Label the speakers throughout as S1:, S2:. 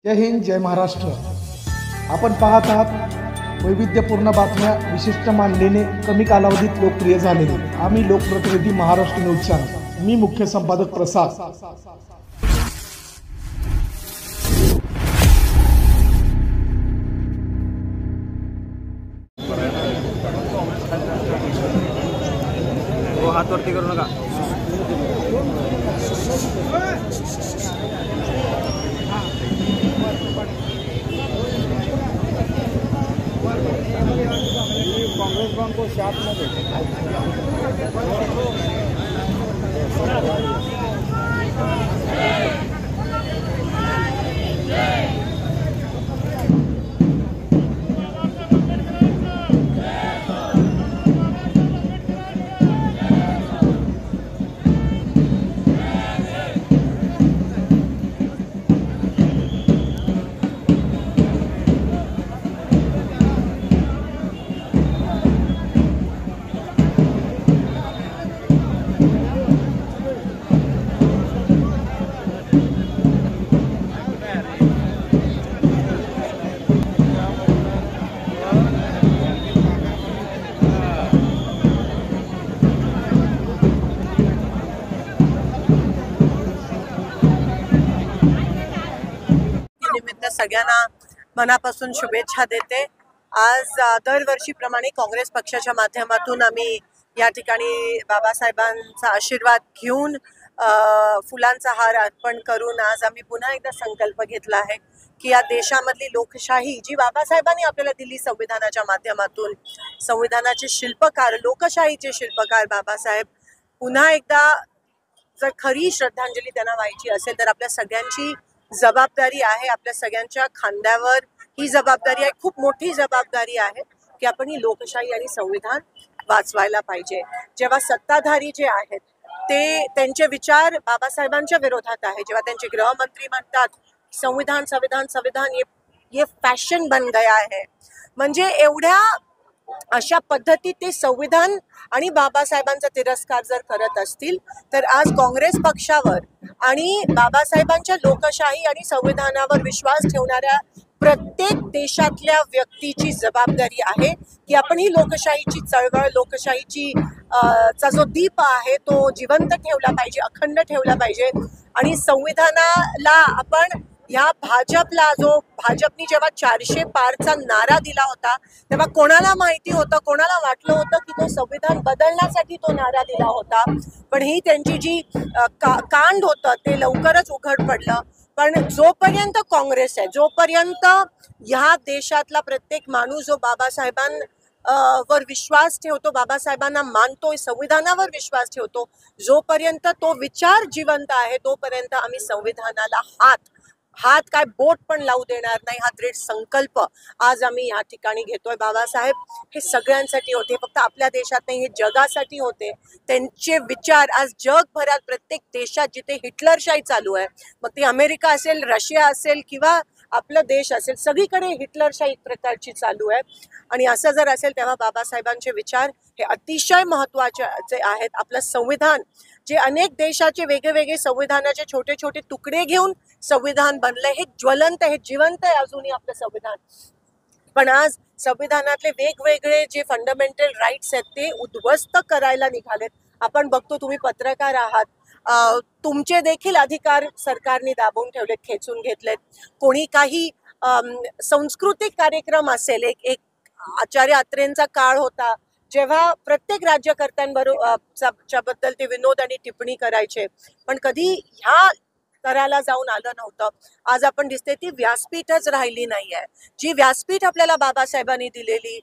S1: जय हिंद, जय महाराष्ट्र. आपण पाहत आहात वैविध्यपूर्ण बातम्या विशिष्ट मानलेले कमी कालावधीत लोकप्रिय झालेले. आम्ही लोकप्रतिनिधी महाराष्ट्र न्यूज चॅनल. मी मुख्य संपादक प्रसाद.
S2: हात वरती करू नका.
S3: कांग्रेस को शाप में
S4: सगळ्यांना मनापासून शुभेच्छा देते. आज दरवर्षीप्रमाणे काँग्रेस पक्षाच्या माध्यमातून आम्ही या ठिकाणी बाबासाहेबांचा आशीर्वाद घेऊन फुलांचा हार अर्पण करून आज आम्ही पुन्हा एकदा संकल्प घेतला आहे की या देशामधली लोकशाही जी बाबासाहेबांनी आपल्याला दिली संविधानाच्या माध्यमातून, संविधानाचे शिल्पकार, लोकशाहीचे शिल्पकार बाबासाहेब, पुन्हा एकदा जर खरी श्रद्धांजली त्यांना व्हायची असेल तर आपल्या सगळ्यांची जबाबदारी आहे. आपल्या सगळ्यांच्या खांद्यावर ही जबाबदारी आहे, खूप मोठी जबाबदारी आहे की आपण ही लोकशाही आणि संविधान वाचवायला पाहिजे. जेव्हा सत्ताधारी जे आहेत ते त्यांचे विचार बाबासाहेबांच्या विरोधात आहे, जेव्हा त्यांचे गृहमंत्री म्हणतात संविधान संविधान संविधान ये फॅशन बन गया है, म्हणजे एवढ्या अशा पद्धती ते संविधान आणि बाबासाहेबांचा तिरस्कार जर करत असतील तर आज काँग्रेस पक्षावर आणि बाबासाहेबांच्या लोकशाही आणि संविधानावर विश्वास ठेवणाऱ्या प्रत्येक देशातल्या व्यक्तीची जबाबदारी आहे की आपण ही लोकशाहीची चळवळ, लोकशाहीची चा जो दीप आहे तो जिवंत ठेवला पाहिजे, अखंड ठेवला पाहिजे. आणि संविधानाला आपण ह्या भाजपनी जेव्हा 400 पारचा नारा दिला होता तेव्हा कोणाला माहिती होतं, कोणाला वाटलं होतं की तो संविधान बदलण्यासाठी तो नारा दिला होता. पण ही त्यांची जी कांड होतं ते लवकरच उघड पडलं. पण जोपर्यंत काँग्रेस आहे, जोपर्यंत ह्या देशातला प्रत्येक माणूस जो बाबासाहेबांवर विश्वास ठेवतो, बाबासाहेबांना मानतोय, संविधानावर विश्वास ठेवतो, जोपर्यंत तो विचार जिवंत आहे तोपर्यंत आम्ही संविधानाला हात काय बोट पण लावू देणार नाही. हा दृढ संकल्प आज आम्ही या ठिकाणी घेतोय. बाबासाहेब हे सगळ्यांसाठी होते, फक्त आपल्या देशात नाही, हे जगासाठी होते. त्यांचे विचार आज जगभरात प्रत्येक देशात जिथे हिटलरशाही चालू आहे, मग ती अमेरिका असेल, रशिया असेल किंवा आपला देश असेल, सगळीकडे हिटलरशाही एक प्रकारची चालू आहे. आणि असं जर असेल तेव्हा बाबासाहेबांचे विचार हे अतिशय महत्त्वाचे आहेत. आपलं संविधान जे अनेक देशाचे वेगवेगळे संविधानाचे छोटे छोटे तुकडे घेऊन संविधान बनलंय, हे ज्वलंत आहे, जिवंत आहे अजूनही आपलं संविधान. पण आज संविधानातले वेगवेगळे जे फंडामेंटल राईट्स आहेत ते उद्ध्वस्त करायला निघालेत. आपण बघतो, तुम्ही पत्रकार आहात, तुमचे देखील अधिकार सरकारने दाबून ठेवलेत, खेचून घेतलेत. कोणी काही सांस्कृतिक कार्यक्रम असेल, एक आचार्य अत्रेंचा काळ होता जेव्हा प्रत्येक राज्यकर्त्यांबद्दल ते विनोद आणि टिप्पणी करायचे, पण कधी ह्या स्तराला जाऊन आलं नव्हतं. आज आपण दिसते ती व्यासपीठच राहिली नाहीये. जी व्यासपीठ आपल्याला बाबासाहेबांनी दिलेली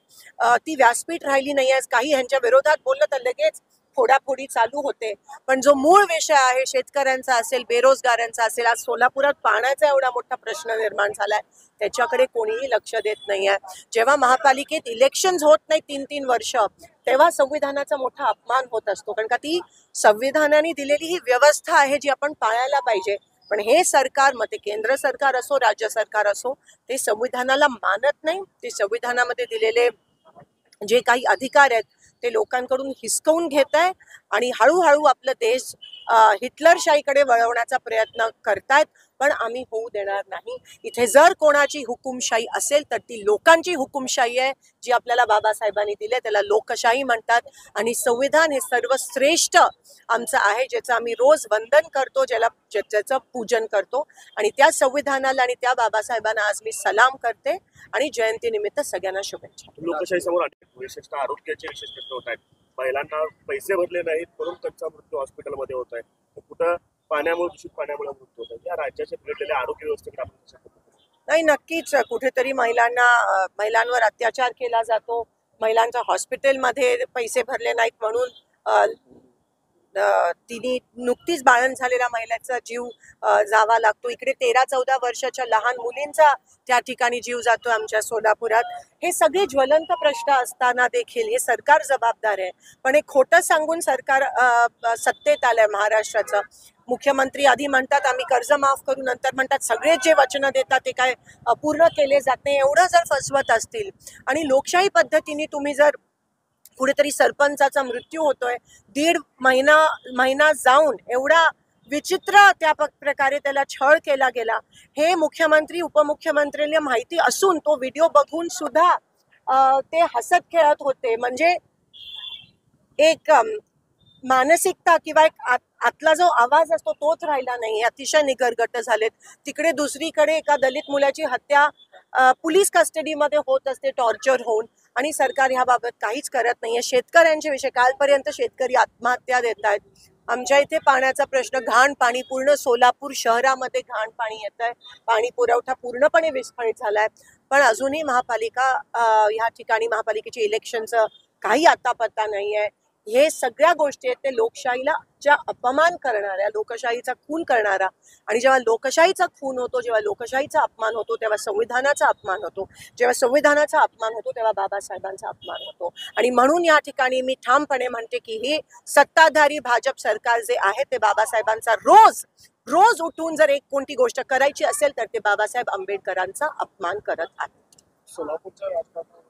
S4: ती व्यासपीठ राहिली नाहीये. काही ह्यांच्या विरोधात बोललं तर लगेच फोडाफोडी चालू होते. पण जो मूळ विषय आहे शेतकऱ्यांचा असेल, बेरोजगारांचा असेल, आज सोलापुरात पाण्याचा एवढा मोठा प्रश्न निर्माण झालाय, त्याच्याकडे कोणीही लक्ष देत नाहीये. जेव्हा महापालिकेत इलेक्शन्स होत नाही 3-3 वर्ष, तेव्हा संविधानाचा मोठा अपमान होत असतो. कारण का ती संविधानाने दिलेली ही व्यवस्था आहे जी आपण पाळायला पाहिजे. पण हे सरकार, मग ते केंद्र सरकार असो, राज्य सरकार असो, ते संविधानाला मानत नाही. ते संविधानामध्ये दिलेले जे काही अधिकार आहेत ते लोकांकडून हिसकावून घेत आहे आणि हळूहळू आपलं देश हिटलरशाहीकडे वळवण्याचा प्रयत्न करतायत, पण आम्ही होऊ देणार नाही. इथे जर कोणाची हुकुमशाही असेल तर ती लोकांची हुकुमशाही आहे, जी आपल्याला बाबासाहेबांनी दिली. त्याला लोकशाही म्हणतात. आणि संविधान हे सर्वश्रेष्ठ आमचं आहे, ज्याचं आम्ही रोज वंदन करतो, ज्याचं पूजन करतो. आणि त्या संविधानाला आणि त्या बाबासाहेबांना आज मी सलाम करते आणि जयंतीनिमित्त सगळ्यांना शुभेच्छा.
S2: लोकशाही समोर विशेषतः आरोग्याचे विशेष प्रश्न होत आहेत. महिलांना पैसे भरले नाहीत म्हणून त्यांचा मृत्यू हॉस्पिटलमध्ये होत आहे. कुठं पाण्यामुळे, दूषित पाण्यामुळे मृत्यू होत आहे. या राज्याच्या बिघडलेल्या आरोग्य व्यवस्थेकडे आपण
S4: नाही, नक्कीच कुठेतरी महिलांवर अत्याचार केला जातो. महिलांच्या हॉस्पिटलमध्ये पैसे भरले नाहीत म्हणून तिने नुकतीच बाळंत झालेल्या महिलेचा जीव जावा लागतो. इकडे 13-14 वर्षाच्या लहान मुलींचा त्या ठिकाणी जीव जातो आमच्या सोलापुरात. हे सगळे ज्वलंत प्रश्न असताना देखील हे सरकार जबाबदार आहे. पण एक खोटं सांगून सरकार सत्तेत आलंय महाराष्ट्राचं. मुख्यमंत्री आधी म्हणतात आम्ही कर्ज माफ करू, नंतर म्हणतात सगळे जे वचनं देतात ते काय पूर्ण केले जात नाही. एवढं जर फसवत असतील आणि लोकशाही पद्धतीने तुम्ही जर कुठेतरी सरपंचाचा मृत्यू होतोय, 1.5 महिना जाऊन एवढा विचित्र त्या प्रकारे त्याला छळ केला गेला, हे मुख्यमंत्री उपमुख्यमंत्र्यांना माहिती असून तो व्हिडिओ बघून सुद्धा ते हसत खेळत होते. म्हणजे एक मानसिकता किंवा एक आतला जो आवाज असतो तोच राहिला नाही. अतिशय निगरगट झालेत. तिकडे दुसरीकडे एका दलित मुलाची हत्या पोलीस कस्टडीमध्ये होत असते, टॉर्चर होऊन, आणि सरकार ह्याबाबत काहीच करत नाहीये. शेतकऱ्यांचे विषय, कालपर्यंत शेतकरी आत्महत्या देत आहेत. आमच्या इथे पाण्याचा प्रश्न, घाण पाणी, पूर्ण सोलापूर शहरामध्ये घाण पाणी येत आहे. पाणी पुरवठा पूर्णपणे विस्कळीत झालाय. पण अजूनही महापालिका ह्या ठिकाणी महापालिकेची इलेक्शनचं काही आता पत्ता नाही आहे. हे सगळ्या गोष्टी आहेत ते लोकशाहीला ज्या अपमान करणाऱ्या, लोकशाहीचा खून करणारा. आणि जेव्हा लोकशाहीचा खून होतो, जेव्हा लोकशाहीचा अपमान होतो, तेव्हा संविधानाचा अपमान होतो. जेव्हा संविधानाचा अपमान होतो तेव्हा बाबासाहेबांचा अपमान होतो. आणि म्हणून या ठिकाणी मी ठामपणे म्हणते की हे सत्ताधारी भाजप सरकार जे आहे ते बाबासाहेबांचा रोज उठून जर एक कोणती गोष्ट करायची असेल तर ते बाबासाहेब आंबेडकरांचा अपमान करत आहे.
S3: सोलापूरच्या राजकारणात